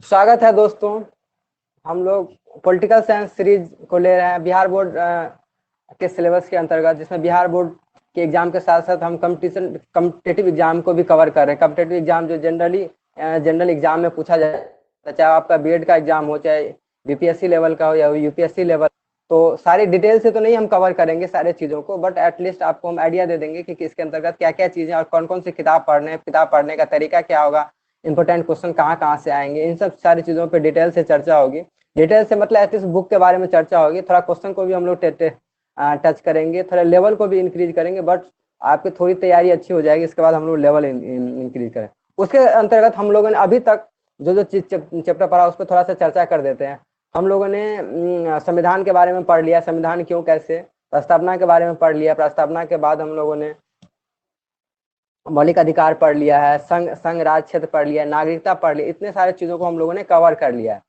स्वागत है दोस्तों। हम लोग पॉलिटिकल साइंस सीरीज को ले रहे हैं बिहार बोर्ड के सिलेबस के अंतर्गत, जिसमें बिहार बोर्ड के एग्जाम के साथ साथ हम कम्पिटेटिव एग्जाम को भी कवर कर रहे हैं। कम्पिटेटिव एग्जाम जो जनरल एग्जाम में पूछा जाए, चाहे आपका बीएड का एग्जाम हो, चाहे बीपीएससी लेवल का हो या यूपीएससी लेवल। तो सारी डिटेल से तो नहीं हम कवर करेंगे सारे चीज़ों को, बट एटलीस्ट आपको हम आइडिया दे देंगे कि इसके अंतर्गत क्या क्या चीज़ें और कौन कौन सी किताब पढ़ने हैं, किताब पढ़ने का तरीका क्या होगा, इंपॉर्टेंट क्वेश्चन कहाँ कहाँ से आएंगे, इन सब सारी चीज़ों पे डिटेल से चर्चा होगी। डिटेल से मतलब एटलीस्ट बुक के बारे में चर्चा होगी, थोड़ा क्वेश्चन को भी हम लोग टच करेंगे, थोड़ा लेवल को भी इंक्रीज करेंगे। बट आपकी थोड़ी तैयारी अच्छी हो जाएगी, इसके बाद हम लोग लेवल इंक्रीज करें। उसके अंतर्गत हम लोगों ने अभी तक जो जो चैप्टर पढ़ा उस पर थोड़ा सा चर्चा कर देते हैं। हम लोगों ने संविधान के बारे में पढ़ लिया, संविधान क्यों कैसे, प्रस्तावना के बारे में पढ़ लिया, प्रस्तावना के बाद हम लोगों ने मौलिक अधिकार पढ़ लिया है, संघ राज क्षेत्र पढ़ लिया, नागरिकता पढ़ लिया। इतने सारे चीज़ों को हम लोगों ने कवर कर लिया है।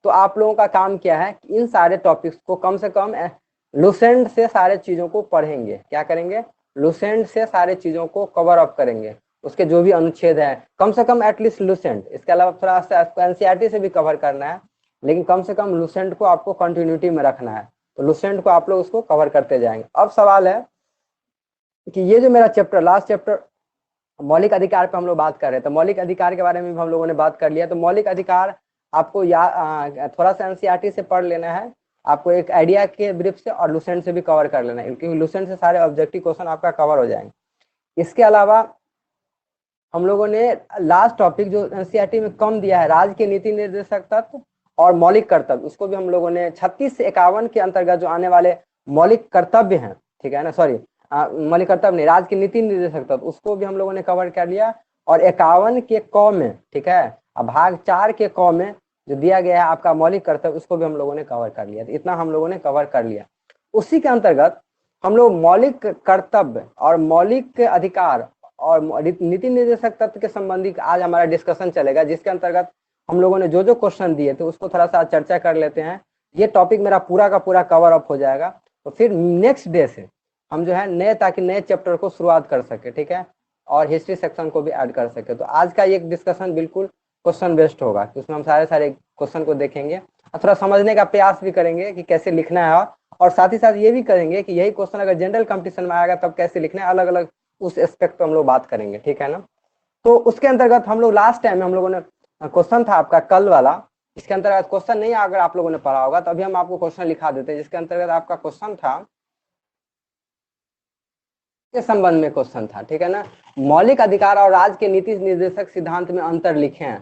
तो आप लोगों का काम क्या है कि इन सारे टॉपिक्स को कम से कम लुसेंट से सारे चीज़ों को पढ़ेंगे। क्या करेंगे? लुसेंट से सारे चीज़ों को कवर अप करेंगे। उसके जो भी अनुच्छेद है कम से कम एटलीस्ट लुसेंट, इसके अलावा थोड़ा सा एनसीईआरटी से भी कवर करना है, लेकिन कम से कम लुसेंट को आपको कंटिन्यूटी में रखना है। तो लुसेंट को आप लोग उसको कवर करते जाएंगे। अब सवाल है कि ये जो मेरा चैप्टर, लास्ट चैप्टर मौलिक अधिकार पे हम लोग बात कर रहे हैं, तो मौलिक अधिकार के बारे में हम लोगों ने बात कर लिया। तो मौलिक अधिकार आपको थोड़ा सा एनसीईआरटी से पढ़ लेना है, आपको एक आइडिया के ब्रीफ से, और लुसेंट से भी कवर कर लेना है, क्योंकि लुसेंट से सारे ऑब्जेक्टिव क्वेश्चन आपका कवर हो जाएंगे। इसके अलावा हम लोगों ने लास्ट टॉपिक जो एनसीईआरटी में कम दिया है, राज्य के नीति निर्देशक तत्व और मौलिक कर्तव्य, उसको भी हम लोगों ने 36 से 51 के अंतर्गत जो आने वाले मौलिक कर्तव्य हैं, ठीक है ना, सॉरी मौलिक कर्तव्य नहीं, राज्य के नीति निर्देशक तत्व, उसको भी हम लोगों ने कवर कर लिया। और 51 के क में, ठीक है, अब भाग 4 के क में जो दिया गया है आपका मौलिक कर्तव्य, उसको भी हम लोगों ने कवर कर लिया। तो इतना हम लोगों ने कवर कर लिया। उसी के अंतर्गत हम लोग मौलिक कर्तव्य और मौलिक अधिकार और नीति निर्देशक तत्व के संबंधी आज हमारा डिस्कशन चलेगा, जिसके अंतर्गत हम लोगों ने जो जो क्वेश्चन दिए थे उसको थोड़ा सा चर्चा कर लेते हैं। ये टॉपिक मेरा पूरा का पूरा कवर अप हो जाएगा। तो फिर नेक्स्ट डे से हम जो है नए, ताकि नए चैप्टर को शुरुआत कर सके, ठीक है, और हिस्ट्री सेक्शन को भी ऐड कर सके। तो आज का ये डिस्कशन बिल्कुल क्वेश्चन बेस्ड होगा, उसमें हम सारे सारे क्वेश्चन को देखेंगे और थोड़ा समझने का प्रयास भी करेंगे कि कैसे लिखना है, और साथ ही साथ ये भी करेंगे कि यही क्वेश्चन अगर जनरल कंपटीशन में आएगा तब कैसे लिखना है, अलग अलग उस एस्पेक्ट पे हम लोग बात करेंगे, ठीक है ना। तो उसके अंतर्गत हम लोग लास्ट टाइम में हम लोगों ने क्वेश्चन था आपका कल वाला, इसके अंतर्गत क्वेश्चन नहीं अगर आप लोगों ने पढ़ा होगा तो अभी हम आपको क्वेश्चन लिखा देते हैं, जिसके अंतर्गत आपका क्वेश्चन था के संबंध में क्वेश्चन था, ठीक है ना, मौलिक अधिकार और राज्य के नीति निर्देशक सिद्धांत में अंतर लिखें,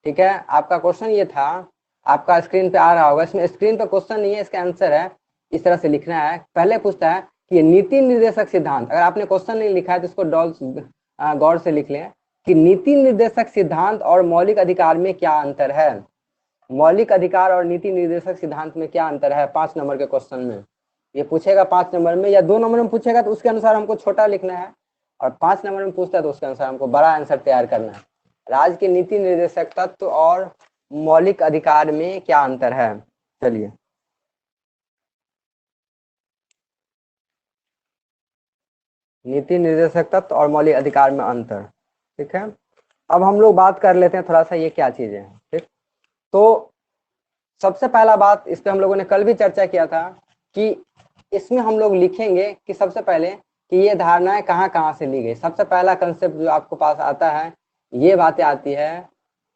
ठीक है। आपका क्वेश्चन ये था, आपका स्क्रीन पे आ रहा होगा, इसमें स्क्रीन पे क्वेश्चन नहीं है, इसका आंसर है, इस तरह से लिखना है। पहले पूछता है कि नीति निर्देशक सिद्धांत, अगर आपने क्वेश्चन नहीं लिखा है तो इसको गौर से लिख लें कि नीति निर्देशक सिद्धांत और मौलिक अधिकार में क्या अंतर है। मौलिक अधिकार और नीति निर्देशक सिद्धांत में क्या अंतर है, 5 नंबर के क्वेश्चन में ये पूछेगा, 5 नंबर में या 2 नंबर में पूछेगा तो उसके अनुसार हमको छोटा लिखना है, और 5 नंबर में पूछता है तो उसके अनुसार हमको बड़ा आंसर तैयार करना है। राज्य के नीति निर्देशक तत्व और मौलिक अधिकार में क्या अंतर है। चलिए, नीति निर्देशक तत्व और मौलिक अधिकार में अंतर, ठीक है। अब हम लोग बात कर लेते हैं थोड़ा सा ये क्या चीजें हैं, ठीक। तो सबसे पहला बात, इस पे हम लोगों ने कल भी चर्चा किया था कि इसमें हम लोग लिखेंगे कि सबसे पहले कि ये धारणाएं कहाँ कहाँ से ली गई। सबसे पहला कंसेप्ट जो आपको पास आता है, ये बातें आती है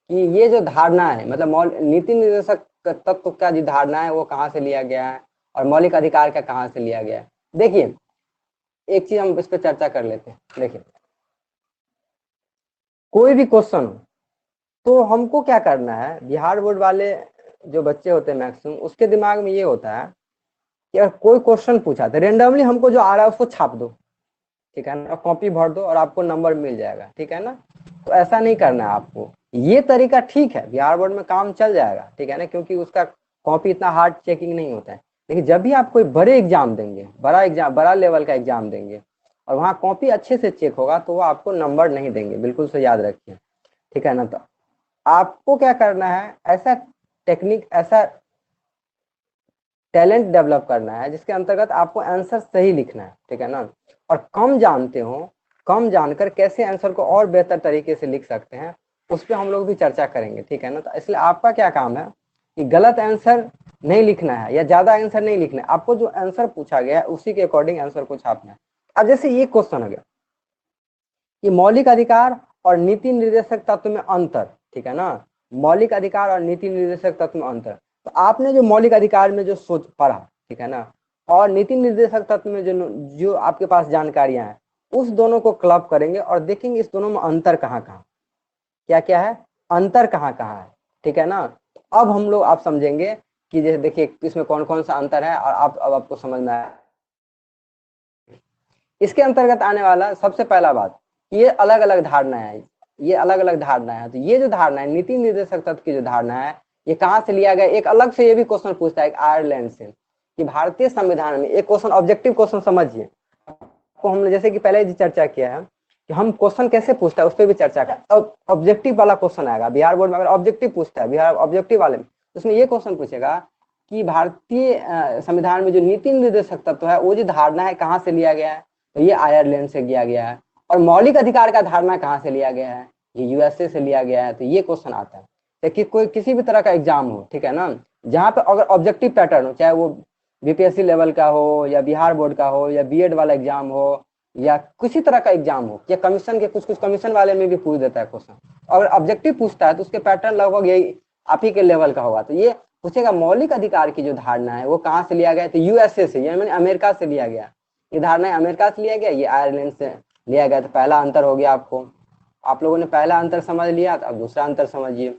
कि ये जो धारणा है, मतलब नीति निर्देशक तत्व का जो धारणा है वो कहाँ से लिया गया है, और मौलिक अधिकार का कहाँ से लिया गया है। देखिए, एक चीज हम इस पर चर्चा कर लेते हैं। देखिए, कोई भी क्वेश्चन हो तो हमको क्या करना है, बिहार बोर्ड वाले जो बच्चे होते हैं मैक्सिमम, उसके दिमाग में ये होता है कि अगर कोई क्वेश्चन पूछा तो रेंडमली हमको जो आ रहा है उसको छाप दो, ठीक है ना, कॉपी भर दो और आपको नंबर मिल जाएगा, ठीक है ना। तो ऐसा नहीं करना है आपको। ये तरीका ठीक है, बिहार बोर्ड में काम चल जाएगा, ठीक है ना, क्योंकि उसका कॉपी इतना हार्ड चेकिंग नहीं होता है। लेकिन जब भी आप कोई बड़े एग्जाम देंगे, बड़ा लेवल का एग्जाम देंगे और वहाँ कॉपी अच्छे से चेक होगा, तो वो आपको नंबर नहीं देंगे, बिल्कुल से याद रखिए, ठीक है ना। तो आपको क्या करना है, ऐसा टेक्निक, ऐसा टैलेंट डेवलप करना है जिसके अंतर्गत आपको आंसर सही लिखना है, ठीक है ना। और कम जानते हो, कम जानकर कैसे आंसर को और बेहतर तरीके से लिख सकते हैं, उस पर हम लोग भी चर्चा करेंगे, ठीक है ना। तो इसलिए आपका क्या काम है कि गलत आंसर नहीं लिखना है या ज्यादा आंसर नहीं लिखना है, आपको जो आंसर पूछा गया है उसी के अकॉर्डिंग आंसर को छापना है। अब जैसे ये क्वेश्चन हो गया कि मौलिक अधिकार और नीति निर्देशक तत्व में अंतर, ठीक है ना, मौलिक अधिकार और नीति निर्देशक तत्व में अंतर। तो आपने जो मौलिक अधिकार में जो सोच पढ़ा, ठीक है ना, और नीति निर्देशक तत्व में जो जो आपके पास जानकारियां हैं, उस दोनों को क्लब करेंगे और देखेंगे इस दोनों में अंतर कहाँ कहाँ, क्या क्या है, अंतर कहाँ कहाँ है, ठीक है ना। तो अब हम लोग आप समझेंगे कि जैसे देखिए इसमें कौन कौन सा अंतर है, और आप अब आपको समझ में आया। इसके अंतर्गत आने वाला सबसे पहला बात, ये अलग अलग धारणा है, ये अलग अलग धारणा है। तो ये जो धारणा है नीति निर्देशक तत्व की जो धारणा है, ये कहाँ से लिया गया। एक अलग से ये भी क्वेश्चन पूछता है आयरलैंड से कि भारतीय संविधान में, एक क्वेश्चन ऑब्जेक्टिव क्वेश्चन समझिए, को हमने जैसे कि पहले चर्चा किया है कि हम क्वेश्चन कैसे पूछता है उस पर भी चर्चा कर। अब ऑब्जेक्टिव वाला क्वेश्चन आएगा बिहार बोर्ड में, अगर ऑब्जेक्टिव पूछता है बिहार ऑब्जेक्टिव वाले में, उसमें ये क्वेश्चन पूछेगा कि भारतीय संविधान में जो नीति निर्देशक तत्व है वो जो धारणा है कहाँ से लिया गया है, तो ये आयरलैंड से लिया गया है। और मौलिक अधिकार का धारणा कहाँ से लिया गया है, ये यूएसए से लिया गया है। तो ये क्वेश्चन आता है कि कोई किसी भी तरह का एग्जाम हो, ठीक है ना, जहाँ पे अगर ऑब्जेक्टिव पैटर्न हो, चाहे वो बीपीएससी लेवल का हो या बिहार बोर्ड का हो या बीएड वाला एग्जाम हो या किसी तरह का एग्जाम हो, या कमीशन के कुछ कमीशन वाले में भी पूछ देता है क्वेश्चन, अगर ऑब्जेक्टिव पूछता है तो उसके पैटर्न लगभग यही आप ही के लेवल का होगा। तो ये पूछेगा मौलिक अधिकार की जो धारणा है वो कहाँ से लिया गया, तो यूएसए से, यानी अमेरिका से लिया गया। ये धारणा अमेरिका से लिया गया, ये आयरलैंड से लिया गया। तो पहला अंतर हो गया आपको, आप लोगों ने पहला अंतर समझ लिया। तो अब दूसरा अंतर समझिए।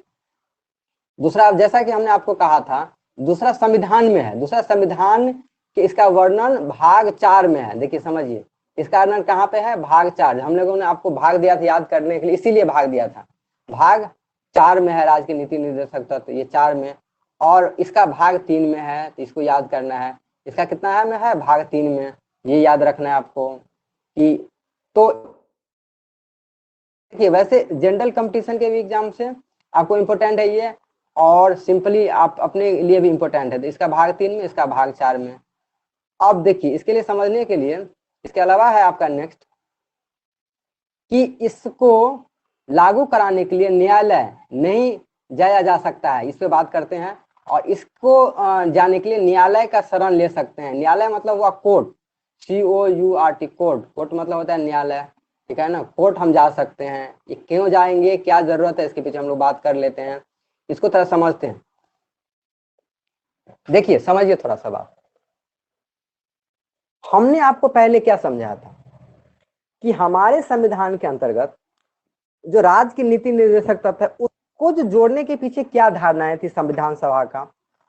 दूसरा, जैसा कि हमने आपको कहा था, दूसरा संविधान में है, दूसरा संविधान के इसका वर्णन भाग 4 में है। देखिए समझिए, इसका वर्णन कहाँ पे है, भाग 4। हम लोगों ने आपको भाग दिया था याद करने के लिए, इसीलिए भाग दिया था। भाग 4 में है राज्य के नीति निर्देशक तत्व, ये 4 में, और इसका भाग 3 में है, तो इसको याद करना है। इसका कितना है में है, भाग 3 में, ये याद रखना है आपको। कि तो देखिए वैसे जनरल कंपटीशन के भी एग्जाम से आपको इम्पोर्टेंट है ये, और सिंपली आप अपने लिए भी इम्पोर्टेंट है। तो इसका भाग 3 में, इसका भाग 4 में। अब देखिए इसके लिए समझने के लिए, इसके अलावा है आपका नेक्स्ट कि इसको लागू कराने के लिए न्यायालय नहीं जाया जा सकता है, इस पे बात करते हैं। और इसको जाने के लिए न्यायालय का शरण ले सकते हैं। न्यायालय मतलब हुआ कोर्ट, COURT, कोर्ट। कोर्ट मतलब होता है न्यायालय, ठीक है ना। कोर्ट हम जा सकते हैं, ये क्यों जाएंगे, क्या जरूरत है, इसके पीछे हम लोग बात कर लेते हैं, इसको थोड़ा समझते हैं। देखिए समझिए थोड़ा सा बात, हमने आपको पहले क्या समझाया था कि हमारे संविधान के अंतर्गत जो राज्य की नीति निर्देशक तत्व है उसको जो जोड़ने के पीछे क्या धारणाएं थी संविधान सभा का।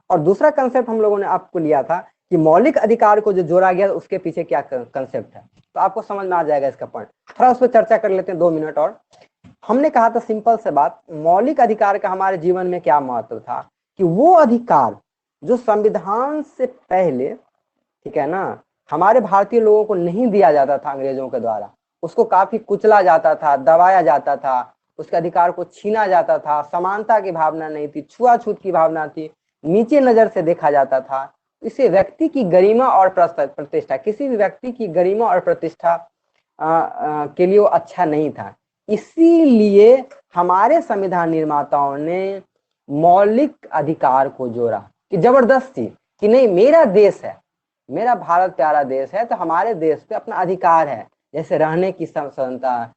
और दूसरा कंसेप्ट हम लोगों ने आपको लिया था कि मौलिक अधिकार को जो जोड़ा गया उसके पीछे क्या कंसेप्ट है। तो आपको समझ में आ जाएगा इसका पॉइंट, थोड़ा उस पर चर्चा कर लेते हैं 2 मिनट। और हमने कहा था सिंपल से बात, मौलिक अधिकार का हमारे जीवन में क्या महत्व था कि वो अधिकार जो संविधान से पहले, ठीक है ना, हमारे भारतीय लोगों को नहीं दिया जाता था अंग्रेजों के द्वारा, उसको काफी कुचला जाता था, दबाया जाता था, उसके अधिकार को छीना जाता था, समानता की भावना नहीं थी, छुआछूत की भावना थी, नीचे नजर से देखा जाता था। इसे व्यक्ति की गरिमा और प्रतिष्ठा, किसी भी व्यक्ति की गरिमा और प्रतिष्ठा के लिए वो अच्छा नहीं था। इसीलिए हमारे संविधान निर्माताओं ने मौलिक अधिकार को जोड़ा कि जबरदस्ती, कि नहीं मेरा देश है, मेरा भारत प्यारा देश है, तो हमारे देश पे अपना अधिकार है, जैसे रहने की स्वतंत्रता,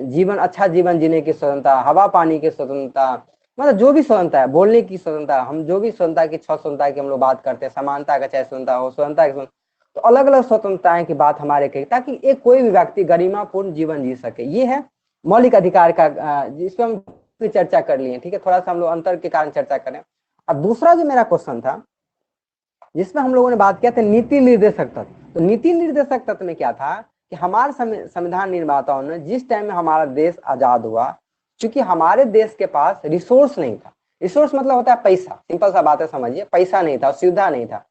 जीवन अच्छा जीवन जीने की स्वतंत्रता, हवा पानी की स्वतंत्रता, मतलब जो भी स्वतंत्रता है, बोलने की स्वतंत्रता, हम जो भी स्वतंत्रता की 6 स्वतंत्रता की हम लोग बात करते हैं, समानता का चाहे स्वतंत्रता हो, स्वतंत्रता की, तो अलग अलग स्वतंत्रताएं की बात हमारे कही, ताकि एक कोई भी व्यक्ति गरिमापूर्ण जीवन जी सके। ये है मौलिक अधिकार का, जिस पर हम चर्चा कर लिए, ठीक है। थोड़ा सा हम लोग अंतर के कारण चर्चा करें। अब दूसरा जो मेरा क्वेश्चन था जिसमें हम लोगों ने बात किया था नीति निर्देशक तत्व, तो नीति निर्देशक तत्व में क्या था कि हमारे संविधान निर्माताओं ने जिस टाइम में हमारा देश आजाद हुआ, क्योंकि हमारे देश के पास रिसोर्स नहीं था, रिसोर्स मतलब होता है पैसा, सिंपल सा बात है समझिए, पैसा नहीं था, सुविधा नहीं था,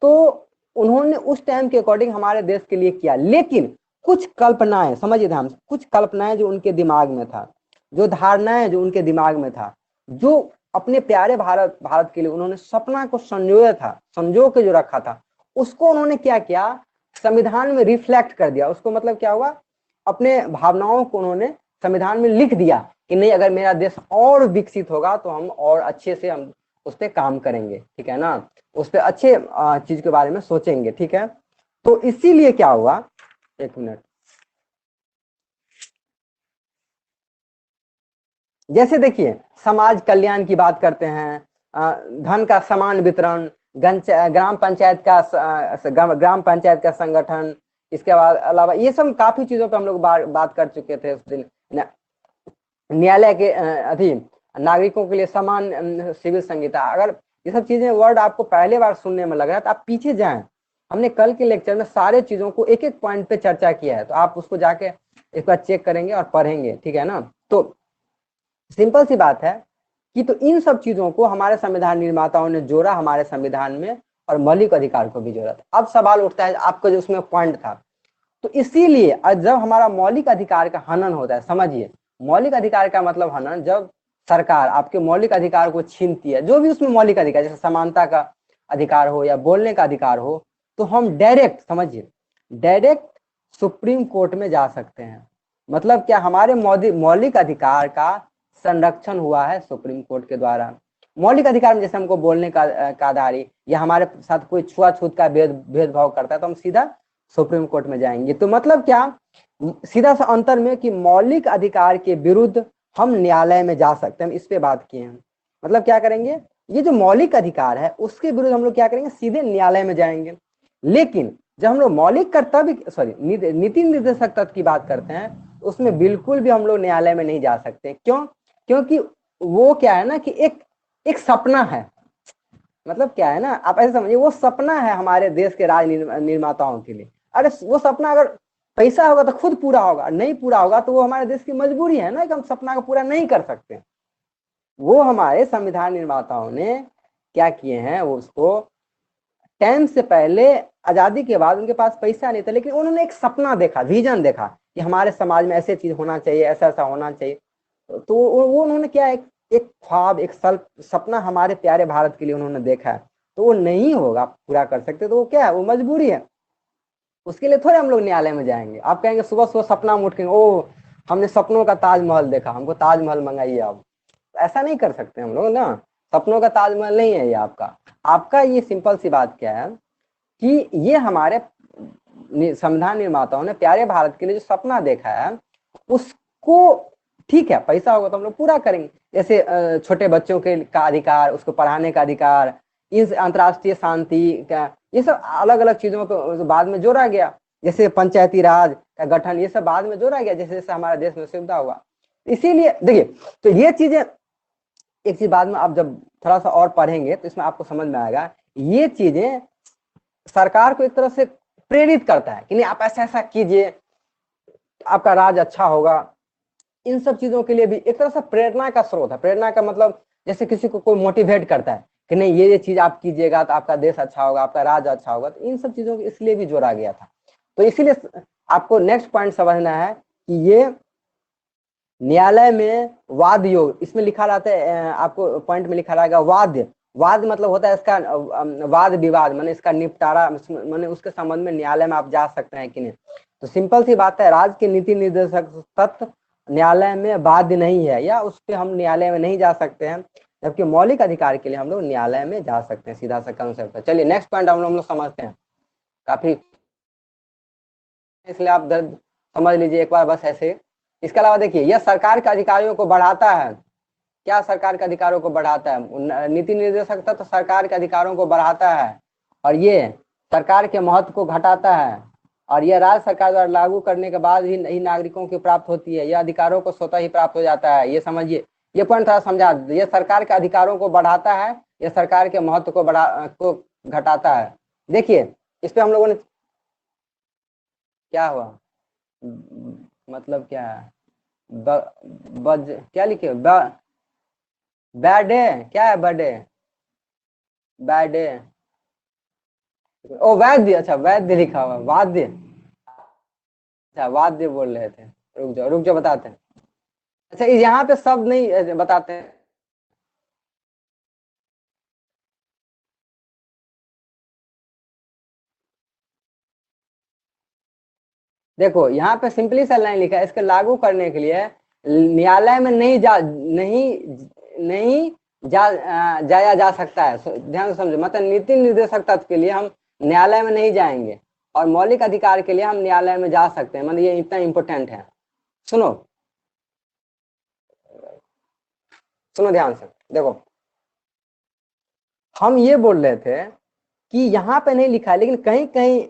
तो उन्होंने उस टाइम के अकॉर्डिंग हमारे देश के लिए किया। लेकिन कुछ कल्पनाएं, समझिए ध्यान से, कुछ कल्पनाएं जो उनके दिमाग में था, जो धारणाएं जो उनके दिमाग में था, जो अपने प्यारे भारत के लिए उन्होंने सपना को संजोया था, संजो के जो रखा था, उसको उन्होंने क्या किया, संविधान में रिफ्लेक्ट कर दिया। उसको मतलब क्या हुआ, अपने भावनाओं को उन्होंने संविधान में लिख दिया कि नहीं, अगर मेरा देश और विकसित होगा तो हम और अच्छे से हम उस पर काम करेंगे, ठीक है ना, उस पर अच्छे चीज के बारे में सोचेंगे, ठीक है। तो इसीलिए क्या हुआ, एक मिनट, जैसे देखिए समाज कल्याण की बात करते हैं, धन का समान वितरण, ग्राम पंचायत का ग्राम पंचायत का संगठन, इसके बाद अलावा ये सब काफी चीजों पे हम लोग बात कर चुके थे उस दिन। न्यायालय के अधीन नागरिकों के लिए समान सिविल संहिता, अगर ये सब चीजें वर्ड आपको पहले बार सुनने में लग रहा है तो आप पीछे जाएं, हमने कल के लेक्चर में सारे चीजों को एक एक पॉइंट पे चर्चा किया है, तो आप उसको जाके एक बार चेक करेंगे और पढ़ेंगे, ठीक है ना। तो सिंपल सी बात है कि तो इन सब चीजों को हमारे संविधान निर्माताओं ने जोड़ा हमारे संविधान में, और मौलिक अधिकार को भी जोड़ा था। अब सवाल उठता है आपका जो उसमें पॉइंट था, तो इसीलिए जब हमारा मौलिक अधिकार का हनन होता है, समझिए मौलिक अधिकार का मतलब हनन, जब सरकार आपके मौलिक अधिकार को छीनती है, जो भी उसमें मौलिक अधिकार, जैसे समानता का अधिकार हो या बोलने का अधिकार हो, तो हम डायरेक्ट, समझिए डायरेक्ट सुप्रीम कोर्ट में जा सकते हैं। मतलब क्या, हमारे मौलिक अधिकार का संरक्षण हुआ है सुप्रीम कोर्ट के द्वारा। मौलिक अधिकार में जैसे हमको बोलने का आधार, या हमारे साथ कोई छुआछूत का भेदभाव करता है तो हम सीधा सुप्रीम कोर्ट में जाएंगे। तो मतलब क्या, सीधा सा अंतर में कि मौलिक अधिकार के विरुद्ध हम न्यायालय में जा सकते हैं, हम इस पे बात किए हैं। मतलब क्या करेंगे, ये जो मौलिक अधिकार है उसके विरुद्ध हम लोग क्या करेंगे, सीधे न्यायालय में जाएंगे। लेकिन जब हम लोग मौलिक कर्तव्य नीति निर्देशक तत्व की बात करते हैं, उसमें बिल्कुल भी हम लोग न्यायालय में नहीं जा सकते। क्यों? क्योंकि वो क्या है ना कि एक सपना है। मतलब क्या है ना, आप ऐसे समझिए, वो सपना है हमारे देश के राज निर्माताओं के लिए। अरे वो सपना अगर पैसा होगा तो खुद पूरा होगा, नहीं पूरा होगा तो वो हमारे देश की मजबूरी है ना कि हम सपना को पूरा नहीं कर सकते। वो हमारे संविधान निर्माताओं ने क्या किए हैं, वो उसको टाइम से पहले, आजादी के बाद उनके पास पैसा नहीं था, लेकिन उन्होंने एक सपना देखा, विजन देखा कि हमारे समाज में ऐसे चीज होना चाहिए, ऐसा ऐसा होना चाहिए। तो वो उन्होंने क्या, एक ख्वाब, एक सपना हमारे प्यारे भारत के लिए उन्होंने देखा है। तो वो नहीं होगा पूरा कर सकते, तो वो क्या है, वो मजबूरी है। उसके लिए थोड़े हम लोग न्यायालय में जाएंगे। आप कहेंगे सुबह सुबह सपना में उठ के, ओ हमने सपनों का ताजमहल देखा, हमको ताजमहल मंगाइए आप। ऐसा नहीं कर सकते हम लोग ना, सपनों का ताजमहल नहीं है ये आपका। आपका ये सिंपल सी बात क्या है कि ये हमारे संविधान निर्माताओं ने प्यारे भारत के लिए जो सपना देखा है, उसको, ठीक है पैसा होगा तो हम लोग पूरा करेंगे। जैसे छोटे बच्चों के का अधिकार, उसको पढ़ाने का अधिकार, इस अंतर्राष्ट्रीय शांति का, ये सब अलग अलग चीजों को बाद में जोड़ा गया। जैसे पंचायती राज का गठन, ये सब बाद में जोड़ा गया जैसे जैसे हमारे देश में सुविधा हुआ। इसीलिए देखिए, तो ये चीजें, एक चीज बाद में आप जब थोड़ा सा और पढ़ेंगे तो इसमें आपको समझ में आएगा, ये चीजें सरकार को एक तरह से प्रेरित करता है कि नहीं आप ऐसा ऐसा कीजिए, आपका राज अच्छा होगा। इन सब चीजों के लिए भी एक तरह से प्रेरणा का स्रोत है। प्रेरणा का मतलब जैसे किसी को कोई मोटिवेट करता है कि नहीं ये चीज आप कीजिएगा तो आपका देश अच्छा होगा, आपका राज्य अच्छा होगा। तो इन सब चीजों को इसलिए भी जोड़ा गया था। तो इसीलिए आपको नेक्स्ट पॉइंट समझना है कि ये न्यायालय में वाद योग, इसमें लिखा रहता है, आपको पॉइंट में लिखा रहेगा वाद। वाद मतलब होता है इसका वाद विवाद, माने इसका निपटारा, माने उसके संबंध में न्यायालय में आप जा सकते हैं कि नहीं। तो सिंपल सी बात है, राज्य के नीति निर्देशक तत्व न्यायालय में बाध्य नहीं है, या उस पर हम न्यायालय में नहीं जा सकते हैं, जबकि मौलिक अधिकार के लिए हम लोग न्यायालय में जा सकते हैं। सीधा सा कंसेप्ट है। चलिए नेक्स्ट पॉइंट हम लोग समझते हैं काफी, इसलिए आप दर्द समझ लीजिए एक बार बस ऐसे। इसके अलावा देखिए, यह सरकार के अधिकारियों को बढ़ाता है। क्या सरकार के अधिकारों को बढ़ाता है? नीति निर्देशक तत्व सरकार के अधिकारों को बढ़ाता है, और ये सरकार के महत्व को घटाता है, और यह राज्य सरकार द्वारा लागू करने के बाद ही नागरिकों की प्राप्त होती है। यह अधिकारों को स्वतः ही प्राप्त हो जाता है। ये समझिए, ये पॉइंट थोड़ा समझा। ये सरकार के अधिकारों को बढ़ाता है, यह सरकार के महत्व को घटाता है। देखिए इस पे हम लोगों ने क्या हुआ, मतलब क्या है, क्या लिखे, बैड है, क्या है बर्थडे, बैड डे, ओ वैद्य, अच्छा वैद्य लिखा हुआ, वाद्य, अच्छा वाद्य बोल रहे थे। रुक जाओ बताते हैं। अच्छा यहाँ पे शब्द नहीं बताते हैं। देखो यहाँ पे सिंपली सा लाइन लिखा है, इसके लागू करने के लिए न्यायालय में नहीं जाया जा सकता है। ध्यान से समझो, मतलब नीति निर्देशक तत्व के लिए हम न्यायालय में नहीं जाएंगे और मौलिक अधिकार के लिए हम न्यायालय में जा सकते हैं। मतलब ये इतना इंपॉर्टेंट है। सुनो सुनो ध्यान से, देखो हम ये बोल रहे थे कि यहाँ पे नहीं लिखा है, लेकिन कहीं कहीं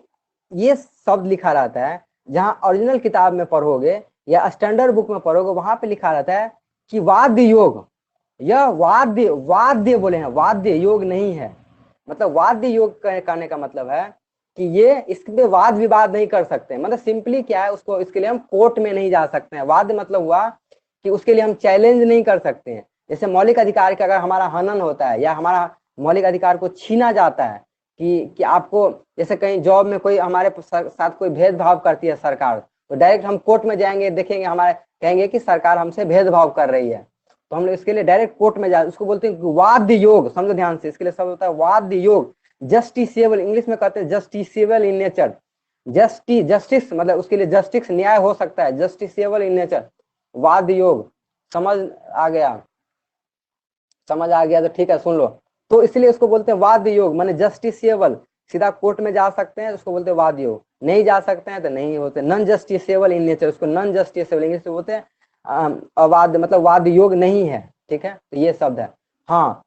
ये शब्द लिखा रहता है। जहाँ ओरिजिनल किताब में पढ़ोगे या स्टैंडर्ड बुक में पढ़ोगे, वहां पे लिखा रहता है कि वाद्य योग। यह वाद्य वाद्य बोले हैं, वाद्य योग नहीं है। मतलब वाद्य योग करने का मतलब है कि ये इस पे वाद विवाद नहीं कर सकते। मतलब सिंपली क्या है, उसको इसके लिए हम कोर्ट में नहीं जा सकते हैं। वाद मतलब हुआ कि उसके लिए हम चैलेंज नहीं कर सकते हैं। जैसे मौलिक अधिकार का अगर हमारा हनन होता है या हमारा मौलिक अधिकार को छीना जाता है कि आपको, जैसे कहीं जॉब में कोई हमारे साथ कोई भेदभाव करती है सरकार, तो डायरेक्ट हम कोर्ट में जाएंगे, देखेंगे, हमारे कहेंगे कि सरकार हमसे भेदभाव कर रही है, तो हम लोग इसके लिए डायरेक्ट कोर्ट में जाए, उसको बोलते हैं वाद्य योग। समझो ध्यान से, इसके लिए सब होता है वाद्य योग। जस्टिसेबल, इंग्लिश में कहते हैं जस्टिसेबल इन नेचर। जस्टिस मतलब उसके लिए जस्टिस न्याय हो सकता है, जस्टिसेबल इन नेचर, वाद्य योग। समझ आ गया? समझ आ गया तो ठीक है, सुन लो। तो इसलिए उसको बोलते हैं वाद्य योग, माने जस्टिसेबल। सीधा कोर्ट में जा सकते हैं, उसको बोलते हैं वाद्य योग। नहीं जा सकते हैं तो नहीं होते, नॉन जस्टिसेबल इन नेचर, उसको नॉन जस्टिसेबल इंग्लिश में बोलते हैं अवाद्य, मतलब वाद्य योग नहीं है। ठीक है, तो ये शब्द है। हाँ,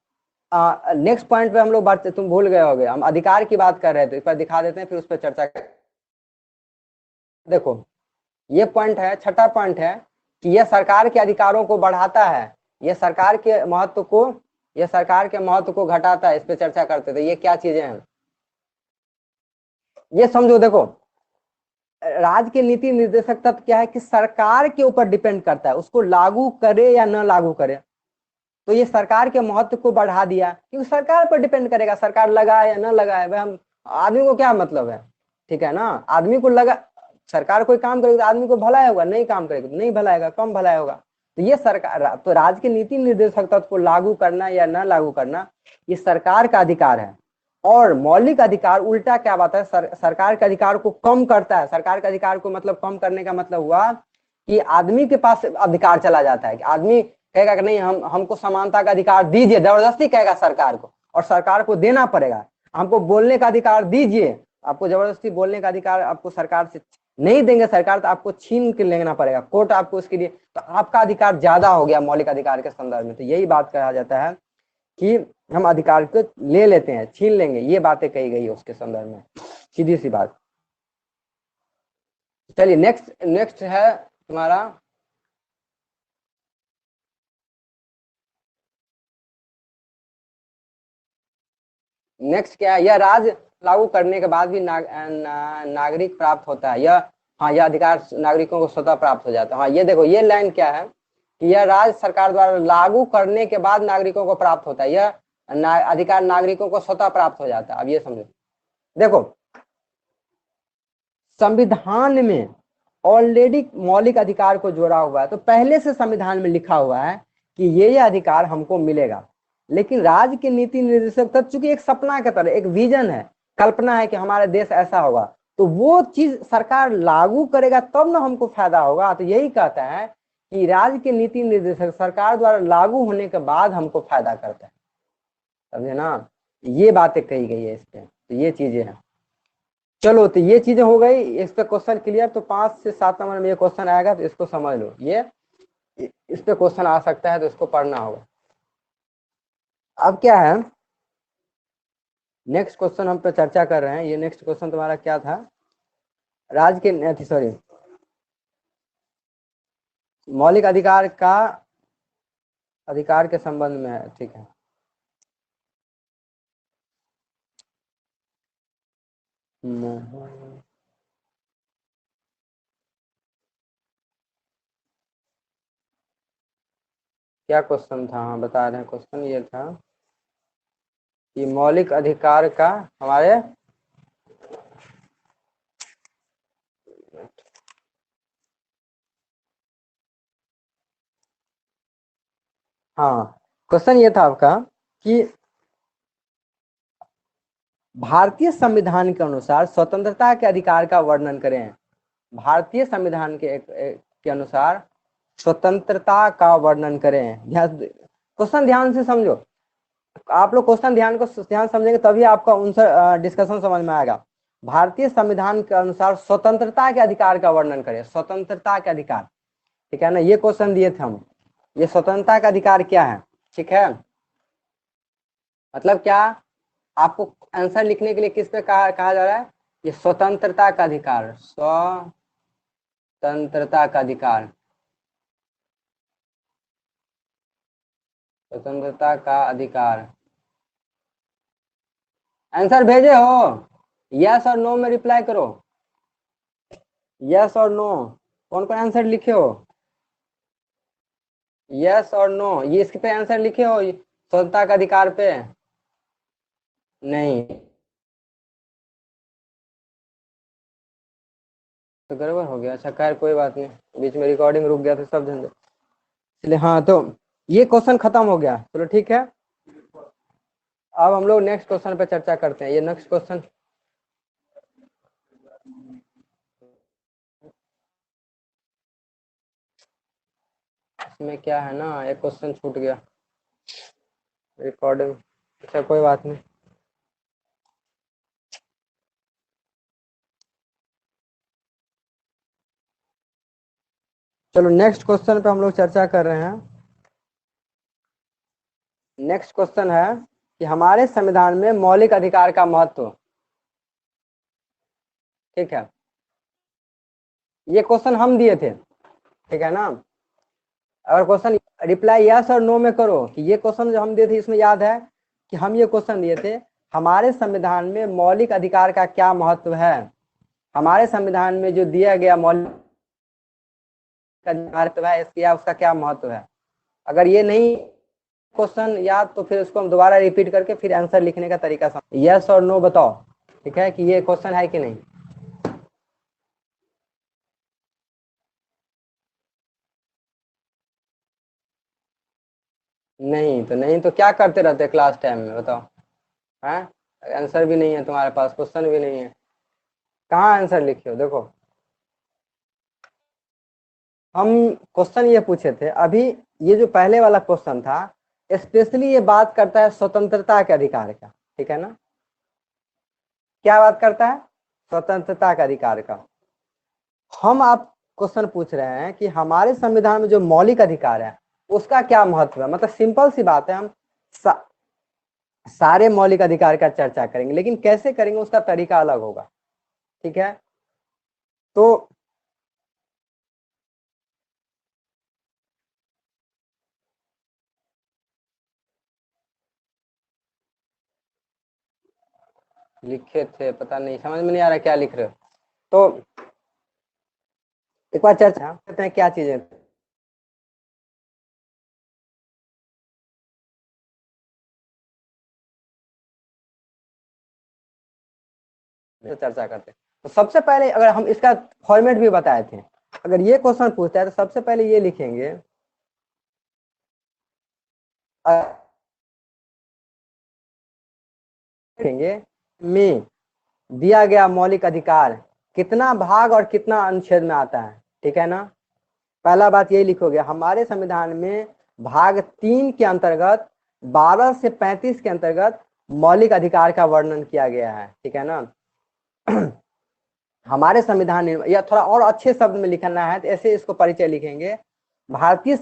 नेक्स्ट पॉइंट पे हम लोग बात, तुम भूल गए होगे, हम अधिकार की बात कर रहे थे, इस पर दिखा देते हैं, फिर उस पर चर्चा कर। देखो ये पॉइंट है, छठा पॉइंट है कि यह सरकार के अधिकारों को बढ़ाता है, यह सरकार के महत्व को, यह सरकार के महत्व को घटाता है। इस पे चर्चा करते थे, ये क्या चीजें हैं ये समझो। देखो राज्य के नीति निर्देशक तत्व क्या है कि सरकार के ऊपर डिपेंड करता है, उसको लागू करे या न लागू करे। तो ये सरकार के महत्व को बढ़ा दिया, क्योंकि सरकार पर डिपेंड करेगा, सरकार लगाए या न लगाए, भाई हम आदमी को क्या मतलब है। ठीक है ना, आदमी को लगा, सरकार कोई काम करेगी तो आदमी को भलाई होगा, नहीं काम करेगी तो नहीं भलाई होगा, कम भलाई होगा। तो ये सरकार, तो राज्य के नीति निर्देशक तत्व को लागू करना या न लागू करना ये सरकार का अधिकार है। और मौलिक अधिकार उल्टा क्या बात है, सरकार के अधिकार को कम करता है। सरकार के अधिकार को मतलब कम करने का मतलब हुआ कि आदमी के पास अधिकार चला जाता है, कि आदमी कहेगा कि नहीं, हमको समानता का अधिकार दीजिए, जबरदस्ती कहेगा सरकार को, और सरकार को देना पड़ेगा। हमको बोलने का अधिकार दीजिए, आपको जबरदस्ती बोलने का अधिकार आपको सरकार से नहीं देंगे सरकार, तो आपको छीन के लेना पड़ेगा, कोर्ट आपको उसके लिए, तो आपका अधिकार ज्यादा हो गया मौलिक अधिकार के संदर्भ में। तो यही बात कहा जाता है कि हम अधिकार को ले लेते हैं, छीन लेंगे, ये बातें कही गई है उसके संदर्भ में, सीधी सी बात। चलिए नेक्स्ट है तुम्हारा, नेक्स्ट क्या है, यह राज्य लागू करने के बाद भी नागरिक प्राप्त होता है। यह, हाँ, यह अधिकार नागरिकों को स्वतः प्राप्त हो जाता है। हाँ, ये देखो ये लाइन क्या है कि यह राज्य सरकार द्वारा लागू करने के बाद नागरिकों को प्राप्त होता है, यह अधिकार नागरिकों को स्वतः प्राप्त हो जाता है। अब ये समझो, देखो संविधान में ऑलरेडी मौलिक अधिकार को जोड़ा हुआ है, तो पहले से संविधान में लिखा हुआ है कि ये अधिकार हमको मिलेगा। लेकिन राज्य के नीति निर्देशक तत्व, चूंकि एक सपना की तरह, एक विजन है, कल्पना है कि हमारा देश ऐसा होगा, तो वो चीज सरकार लागू करेगा तब ना हमको फायदा होगा। तो यही कहता है कि राज्य के नीति निर्देशक सरकार द्वारा लागू होने के बाद हमको फायदा करता है। समझे ना, ये बातें कही गई है इस पे, तो ये चीजें हैं। चलो तो ये चीजें हो गई, इस पे क्वेश्चन क्लियर। तो 5 से 7 नंबर में ये क्वेश्चन आएगा, तो इसको समझ लो, ये इस पे क्वेश्चन आ सकता है, तो इसको पढ़ना होगा। अब क्या है, नेक्स्ट क्वेश्चन हम पे चर्चा कर रहे हैं। ये नेक्स्ट क्वेश्चन तुम्हारा क्या था, राज्य के, सॉरी, मौलिक अधिकार का, अधिकार के संबंध में है। ठीक है, क्या क्वेश्चन था, हाँ बता रहे हैं, क्वेश्चन ये था कि मौलिक अधिकार का हमारे, हाँ क्वेश्चन ये था आपका कि भारतीय संविधान के अनुसार स्वतंत्रता के अधिकार का वर्णन करें। भारतीय संविधान के अनुसार स्वतंत्रता का वर्णन करें। क्वेश्चन ध्यान से समझो, आप लोग क्वेश्चन ध्यान समझेंगे तभी आपका आंसर डिस्कशन समझ में आएगा। भारतीय संविधान के अनुसार स्वतंत्रता के अधिकार का वर्णन करें, स्वतंत्रता के अधिकार, ठीक है ना, ये क्वेश्चन दिए थे हम। ये स्वतंत्रता का अधिकार क्या है, ठीक है, मतलब क्या, आपको आंसर लिखने के लिए किस पे कहा जा रहा है, ये स्वतंत्रता का अधिकार, स्वतंत्रता का अधिकार, स्वतंत्रता का अधिकार। आंसर भेजे हो, यस और नो में रिप्लाई करो, यस और नो, कौन कौन आंसर लिखे हो, यस और नो, ये इसके पे आंसर लिखे हो स्वतंत्रता का अधिकार पे, नहीं तो गड़बड़ हो गया। अच्छा खैर कोई बात नहीं, बीच में रिकॉर्डिंग रुक गया तो सब झंझट, इसलिए हाँ, तो ये क्वेश्चन खत्म हो गया, चलो ठीक है। अब हम लोग नेक्स्ट क्वेश्चन पे चर्चा करते हैं। ये नेक्स्ट क्वेश्चन, इसमें क्या है ना, एक क्वेश्चन छूट गया रिकॉर्डिंग, अच्छा कोई बात नहीं। चलो नेक्स्ट क्वेश्चन पे हम लोग चर्चा कर रहे हैं। नेक्स्ट क्वेश्चन है कि हमारे संविधान में मौलिक अधिकार का महत्व, ठीक है, ये क्वेश्चन हम दिए थे, ठीक है ना। अगर क्वेश्चन रिप्लाई यस और नो में करो कि ये क्वेश्चन जो हम दिए थे, इसमें याद है कि हम ये क्वेश्चन दिए थे, हमारे संविधान में मौलिक अधिकार का क्या महत्व है, हमारे संविधान में जो दिया गया मौलिक अधिकार है इसका उसका क्या महत्व है। अगर ये नहीं क्वेश्चन याद तो फिर उसको हम दोबारा रिपीट करके फिर आंसर लिखने का तरीका समझ, यस और नो बताओ, ठीक है, कि ये क्वेश्चन है कि नहीं। नहीं तो नहीं तो क्या करते रहते क्लास टाइम में, बताओ, है आंसर भी नहीं है तुम्हारे पास, क्वेश्चन भी नहीं है, कहाँ आंसर लिखे हो, देखो हम क्वेश्चन ये पूछे थे अभी, ये जो पहले वाला क्वेश्चन था स्पेशली ये बात करता है स्वतंत्रता के अधिकार का, ठीक है ना, क्या बात करता है, स्वतंत्रता के अधिकार का। हम आप क्वेश्चन पूछ रहे हैं कि हमारे संविधान में जो मौलिक अधिकार है उसका क्या महत्व है, मतलब सिंपल सी बात है, हम सारे मौलिक अधिकार का चर्चा करेंगे, लेकिन कैसे करेंगे उसका तरीका अलग होगा, ठीक है। तो लिखे थे, पता नहीं, समझ में नहीं आ रहा क्या लिख रहे हो, तो एक बार चर्चा करते हैं क्या चीजें, तो चर्चा करते हैं। तो सबसे पहले अगर हम इसका फॉर्मेट भी बताए थे, अगर ये क्वेश्चन पूछता है तो सबसे पहले ये लिखेंगे, लिखेंगे में दिया गया मौलिक अधिकार कितना भाग और कितना अनुच्छेद में आता है, ठीक है ना। पहला बात यही लिखोगे, हमारे संविधान में भाग 3 के अंतर्गत 12 से 35 के अंतर्गत मौलिक अधिकार का वर्णन किया गया है, ठीक है ना। हमारे संविधान या थोड़ा और अच्छे शब्द में लिखना है तो ऐसे इसको परिचय लिखेंगे, भारतीय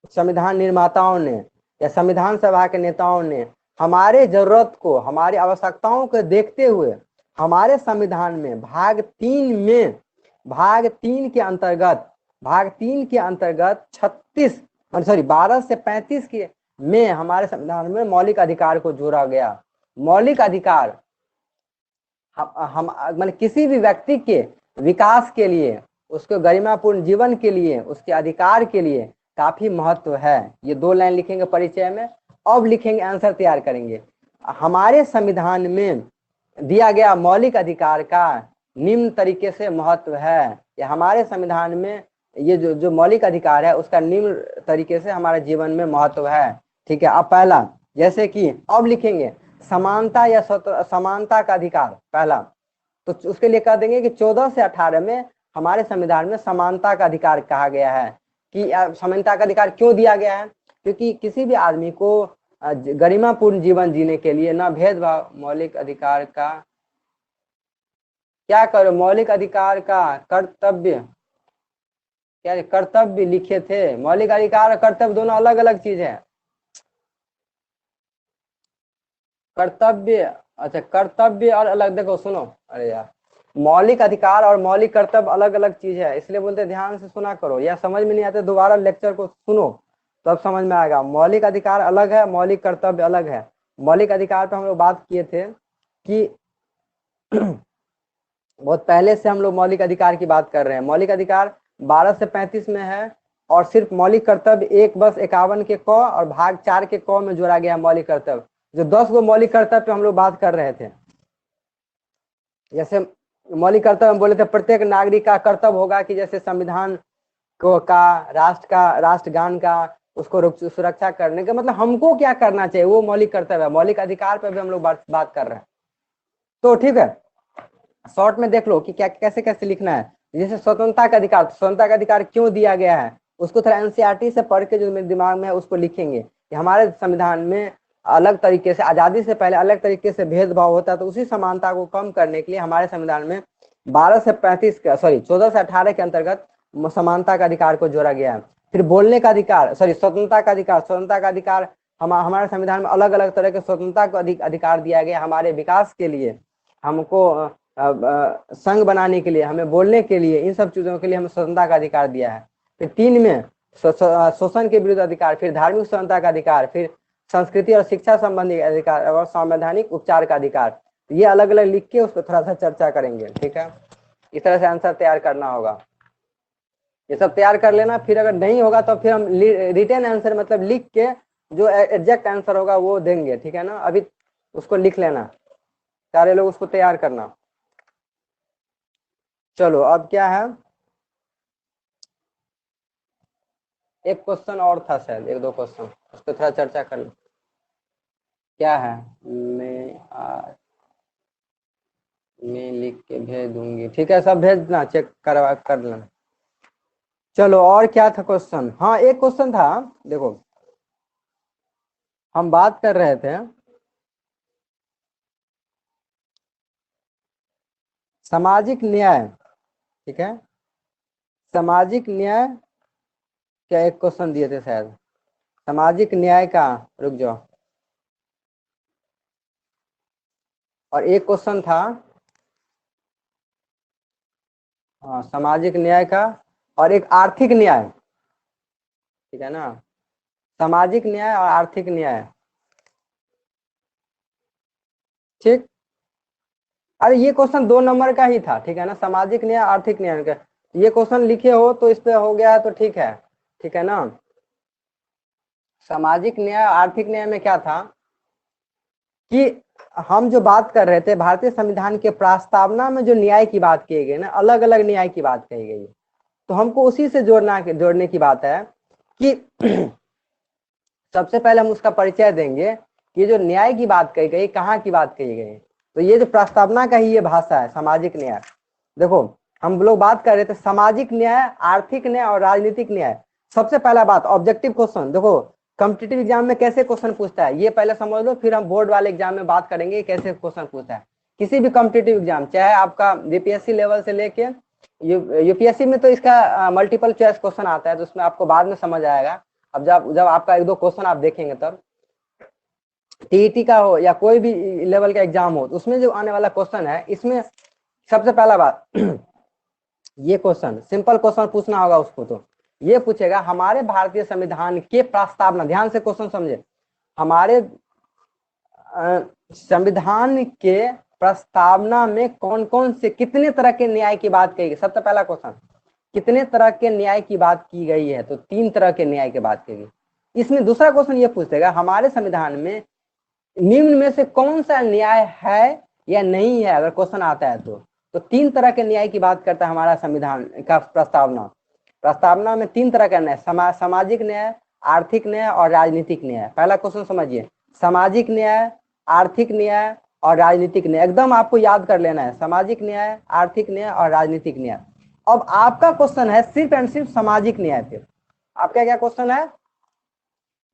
संविधान निर्माताओं ने या संविधान सभा के नेताओं ने हमारे जरूरत को, हमारी आवश्यकताओं को देखते हुए हमारे संविधान में भाग तीन के अंतर्गत 36 सॉरी 12 से 35 के में हमारे संविधान में मौलिक अधिकार को जोड़ा गया। मौलिक अधिकार हम मतलब किसी भी व्यक्ति के विकास के लिए, उसके गरिमापूर्ण जीवन के लिए, उसके अधिकार के लिए काफी महत्व है। ये 2 लाइन लिखेंगे परिचय में, अब लिखेंगे आंसर तैयार करेंगे। हमारे संविधान में दिया गया मौलिक अधिकार का निम्न तरीके से महत्व है, या हमारे संविधान में ये जो मौलिक अधिकार है उसका निम्न तरीके से हमारे जीवन में महत्व है, ठीक है। अब पहला, जैसे कि अब लिखेंगे समानता या समानता का अधिकार, पहला तो उसके लिए कह देंगे कि 14 से 18 में हमारे संविधान में समानता का अधिकार कहा गया है, कि समानता का अधिकार क्यों दिया गया है? क्योंकि किसी भी आदमी को गरिमापूर्ण जीवन जीने के लिए न भेदभाव, मौलिक अधिकार का क्या करो, मौलिक अधिकार का कर्तव्य, क्या कर्तव्य लिखे थे? मौलिक अधिकार और कर्तव्य दोनों अलग अलग चीज है। कर्तव्य, अच्छा कर्तव्य और अलग, देखो सुनो, अरे यार, मौलिक अधिकार और मौलिक कर्तव्य अलग अलग चीज है, इसलिए बोलते ध्यान से सुना करो, या समझ में नहीं आते दोबारा लेक्चर को सुनो तब समझ में आएगा। मौलिक अधिकार अलग है, मौलिक कर्तव्य अलग है। मौलिक अधिकार पे हम लोग बात किए थे कि बहुत पहले से हम लोग मौलिक अधिकार की बात कर रहे हैं। मौलिक अधिकार 12 से 35 में है, और सिर्फ मौलिक कर्तव्य 1 बस 51 के क और भाग 4 के क में जोड़ा गया है मौलिक कर्तव्य। जो 10 गो मौलिक कर्तव्य पे हम लोग बात कर रहे थे, जैसे मौलिक कर्तव्य हम बोले थे प्रत्येक नागरिक का कर्तव्य होगा कि जैसे संविधान को का राष्ट्रगान का उसको सुरक्षा करने का, मतलब हमको क्या करना चाहिए वो मौलिक कर्तव्य है। मौलिक अधिकार पर भी हम लोग बात कर रहे हैं। तो ठीक है, शॉर्ट में देख लो कि क्या कैसे कैसे लिखना है। जैसे स्वतंत्रता का अधिकार, स्वतंत्रता का अधिकार क्यों दिया गया है उसको थोड़ा एनसीईआरटी से पढ़ के जो मेरे दिमाग में है उसको लिखेंगे कि हमारे संविधान में अलग तरीके से, आजादी से पहले अलग तरीके से भेदभाव होता है, तो उसी समानता को कम करने के लिए हमारे संविधान में 14 से 18 के अंतर्गत समानता का अधिकार को जोड़ा गया है। फिर बोलने का अधिकार, स्वतंत्रता का अधिकार, स्वतंत्रता का अधिकार हमारे संविधान में अलग अलग तरह के स्वतंत्रता को अधिकार दिया गया हमारे विकास के लिए, हमको संघ बनाने के लिए, हमें बोलने के लिए, इन सब चीजों के लिए हमें स्वतंत्रता का अधिकार दिया है। फिर 3 में शोषण के विरुद्ध अधिकार, फिर धार्मिक स्वतंत्रता का अधिकार, फिर संस्कृति और शिक्षा संबंधी अधिकार और संवैधानिक उपचार का अधिकार। ये अलग अलग लिख के उस पर थोड़ा सा चर्चा करेंगे, ठीक है। इस तरह से आंसर तैयार करना होगा, ये सब तैयार कर लेना। फिर अगर नहीं होगा तो फिर हम रिटन आंसर मतलब लिख के जो एग्जैक्ट आंसर होगा वो देंगे, ठीक है ना। अभी उसको लिख लेना, सारे लोग उसको तैयार करना। चलो अब क्या है, एक क्वेश्चन और था शायद, 1-2 क्वेश्चन, उस पर थोड़ा चर्चा कर लो। क्या है, मैं लिख के भेज दूंगी, ठीक है, सब भेजना, चेक करवा कर लेना। चलो और क्या था क्वेश्चन, हाँ एक क्वेश्चन था, देखो हम बात कर रहे थे सामाजिक न्याय, ठीक है, सामाजिक न्याय क्या एक क्वेश्चन दिए थे शायद, सामाजिक न्याय का, रुक जाओ, और एक क्वेश्चन था सामाजिक न्याय का, और एक आर्थिक न्याय, ठीक है ना, सामाजिक न्याय और आर्थिक न्याय, ठीक। अरे ये क्वेश्चन 2 नंबर का ही था, ठीक है ना, सामाजिक न्याय आर्थिक न्याय का, ये क्वेश्चन लिखे हो तो इस पे हो गया है तो ठीक है ना। सामाजिक न्याय आर्थिक न्याय में क्या था कि हम जो बात कर रहे थे भारतीय संविधान के प्रस्तावना में जो न्याय की बात की गई ना, अलग अलग न्याय की बात कही गई, तो हमको उसी से जोड़ने की बात है कि सबसे पहले हम उसका परिचय देंगे कि जो न्याय की बात कही गई कहाँ की बात कही गई। तो ये जो प्रस्तावना का ही ये भाषा है सामाजिक न्याय। देखो हम लोग बात कर रहे थे सामाजिक न्याय, आर्थिक न्याय और राजनीतिक न्याय। सबसे पहला बात ऑब्जेक्टिव क्वेश्चन, देखो कॉम्पिटिटिव एग्जाम में कैसे क्वेश्चन पूछता है ये पहले समझ लो, फिर हम बोर्ड वाले एग्जाम में बात करेंगे कैसे क्वेश्चन पूछता है। किसी भी कॉम्पिटिटिव एग्जाम, चाहे आपका बीपीएससी लेवल से लेके यूपीएससी में तो इसका मल्टीपल चॉइस क्वेश्चन आता है, तो उसमें आपको बाद में समझ आएगा। अब जब आपका 1-2 क्वेश्चन आप देखेंगे तब, टीईटी का हो या कोई भी लेवल का एग्जाम हो, तो उसमें जो आने वाला क्वेश्चन है, इसमें सबसे पहला बात ये क्वेश्चन सिंपल क्वेश्चन पूछना होगा उसको, तो ये पूछेगा हमारे भारतीय संविधान के प्रस्तावना, ध्यान से क्वेश्चन समझे, हमारे संविधान के प्रस्तावना में कौन कौन से कितने तरह के न्याय की बात कही गई। सबसे पहला क्वेश्चन कितने तरह के न्याय की बात की गई है, तो 3 तरह के न्याय की बात की गई। इसमें दूसरा क्वेश्चन ये पूछेगा हमारे संविधान में निम्न में से कौन सा न्याय है या नहीं है, अगर क्वेश्चन आता है तो 3 तरह के न्याय की बात करता है हमारा संविधान का प्रस्तावना में 3 तरह का न्याय, सामाजिक न्याय, आर्थिक न्याय और राजनीतिक न्याय। पहला क्वेश्चन समझिए, सामाजिक न्याय, आर्थिक न्याय और राजनीतिक न्याय, एकदम आपको याद कर लेना है, सामाजिक न्याय, आर्थिक न्याय और राजनीतिक न्याय। अब आपका क्वेश्चन है सिर्फ एंड सिर्फ सामाजिक न्याय पे, आपका क्या क्वेश्चन है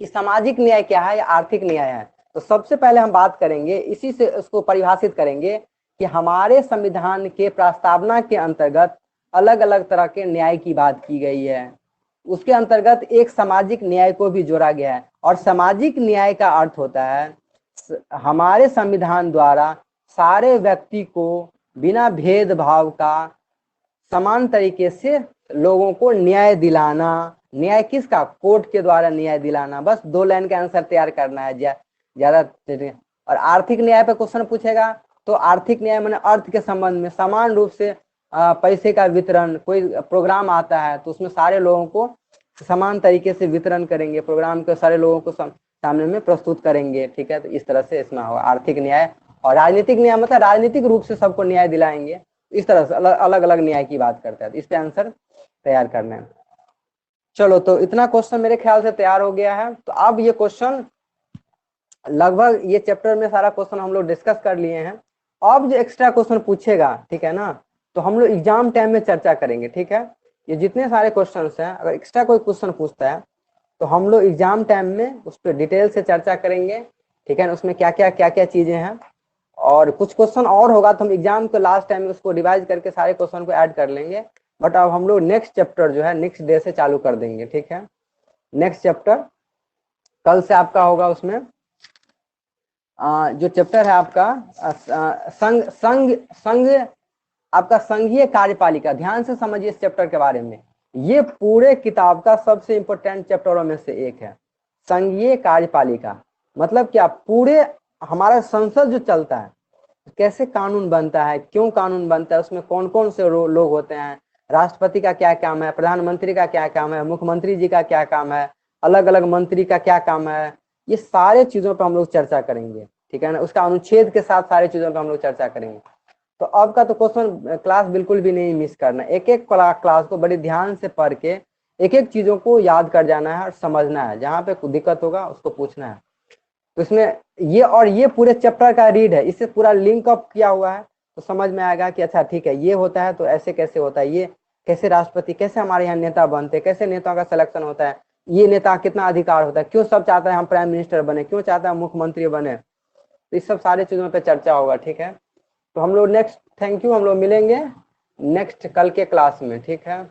कि सामाजिक न्याय क्या है या आर्थिक न्याय है। तो सबसे पहले हम बात करेंगे, इसी से उसको परिभाषित करेंगे कि हमारे संविधान के प्रस्तावना के अंतर्गत अलग अलग तरह के न्याय की बात की गई है। उसके अंतर्गत एक सामाजिक न्याय को भी जोड़ा गया है। और सामाजिक न्याय का अर्थ होता है हमारे संविधान द्वारा सारे व्यक्ति को बिना भेदभाव का समान तरीके से लोगों को न्याय दिलाना। न्याय किसका? कोर्ट के द्वारा न्याय दिलाना। बस 2 लाइन का आंसर तैयार करना है ज्यादा। और आर्थिक न्याय पे क्वेश्चन पूछेगा तो आर्थिक न्याय माने अर्थ के संबंध में समान रूप से पैसे का वितरण। कोई प्रोग्राम आता है तो उसमें सारे लोगों को समान तरीके से वितरण करेंगे, प्रोग्राम के सारे लोगों को सामने में प्रस्तुत करेंगे। ठीक है, तो इस तरह से इसमें होगा आर्थिक न्याय। और राजनीतिक न्याय मतलब राजनीतिक रूप से सबको न्याय दिलाएंगे। इस तरह से अलग अलग न्याय की बात करते हैं। इस पे आंसर तैयार करना है। चलो, तो इतना क्वेश्चन मेरे ख्याल से तैयार हो गया है। तो अब ये क्वेश्चन लगभग ये चैप्टर में सारा क्वेश्चन हम लोग डिस्कस कर लिए हैं। अब जो एक्स्ट्रा क्वेश्चन पूछेगा, ठीक है ना, तो हम लोग एग्जाम टाइम में चर्चा करेंगे। ठीक है, ये जितने सारे क्वेश्चन हैं, अगर एक्स्ट्रा कोई क्वेश्चन पूछता है तो हम लोग एग्जाम टाइम में उस पर डिटेल से चर्चा करेंगे। ठीक है, उसमें क्या क्या चीजें हैं। और कुछ क्वेश्चन और होगा तो हम एग्जाम के लास्ट टाइम में उसको रिवाइज करके सारे क्वेश्चन को ऐड कर लेंगे। बट अब हम लोग नेक्स्ट चैप्टर जो है नेक्स्ट डे से चालू कर देंगे। ठीक है, नेक्स्ट चैप्टर कल से आपका होगा। उसमें जो चैप्टर है आपका संघ संघ संघ आपका संघीय कार्यपालिका। ध्यान से समझिए इस चैप्टर के बारे में। ये पूरे किताब का सबसे इंपॉर्टेंट चैप्टरों में से एक है, संघीय कार्यपालिका। मतलब क्या? पूरे हमारा संसद जो चलता है, कैसे कानून बनता है, क्यों कानून बनता है, उसमें कौन कौन से लोग होते हैं, राष्ट्रपति का क्या काम है, प्रधानमंत्री का क्या काम है, मुख्यमंत्री जी का क्या काम है, अलग अलग मंत्री का क्या काम है, ये सारे चीजों पर हम लोग चर्चा करेंगे। ठीक है ना, उसका अनुच्छेद के साथ सारे चीजों पर हम लोग चर्चा करेंगे। तो अब का तो क्वेश्चन क्लास बिल्कुल भी नहीं मिस करना। एक एक क्लास को बड़ी ध्यान से पढ़ के एक एक चीजों को याद कर जाना है और समझना है। जहाँ पे कोई दिक्कत होगा उसको पूछना है। तो इसमें ये और ये पूरे चैप्टर का रीड है, इससे पूरा लिंक अप किया हुआ है। तो समझ में आएगा कि अच्छा ठीक है, ये होता है तो ऐसे कैसे होता है, ये कैसे राष्ट्रपति, कैसे हमारे यहाँ नेता बनते हैं, कैसे नेताओं का सिलेक्शन होता है, ये नेता कितना अधिकार होता है, क्यों सब चाहता है हम प्राइम मिनिस्टर बने, क्यों चाहता है मुख्यमंत्री बने। तो इस सब सारे चीजों पर चर्चा होगा। ठीक है, तो हम लोग नेक्स्ट, थैंक यू, हम लोग मिलेंगे नेक्स्ट कल के क्लास में। ठीक है।